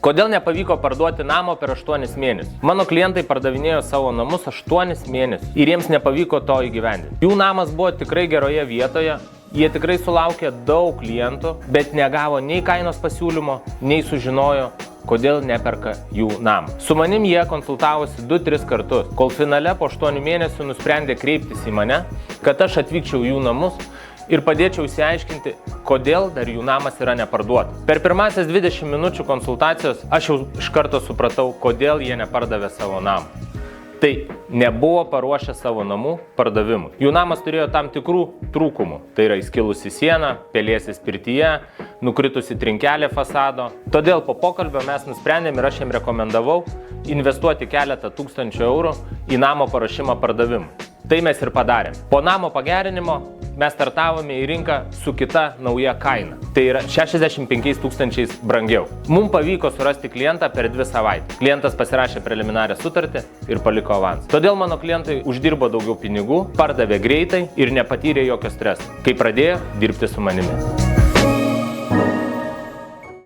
Kodėl nepavyko parduoti namo per 8 mėnesius? Mano klientai pardavinėjo savo namus 8 mėnesius ir jiems nepavyko to įgyvendinti. Jų namas buvo tikrai geroje vietoje, jie tikrai sulaukė daug klientų, bet negavo nei kainos pasiūlymo, nei sužinojo, kodėl neperka jų namą. Su manim jie konsultavosi 2-3 kartus, kol finale po 8 mėnesių nusprendė kreiptis į mane, kad aš atvykčiau jų namus ir padėčiau išsiaiškinti, kodėl dar jų namas yra neparduotas. Per pirmasias 20 minučių konsultacijos aš jau iš karto supratau, kodėl jie nepardavė savo namą. Tai nebuvo paruošę savo namų pardavimui. Jų namas turėjo tam tikrų trūkumų. Tai yra įskilusi siena, pelėsis pirtyje, nukritusi trinkelė fasado. Todėl po pokalbio mes nusprendėm ir aš jiem rekomendavau investuoti keletą tūkstančių eurų į namo paruošimą pardavimui. Tai mes ir padarėm. Po namo pagerinimo mes startavome į rinką su kita nauja kaina. Tai yra 65 000 brangiau. Mums pavyko surasti klientą per 2 savaitės. Klientas pasirašė preliminarią sutartį ir paliko avansą. Todėl mano klientai uždirbo daugiau pinigų, pardavė greitai ir nepatyrė jokio streso, kai pradėjo dirbti su manimi.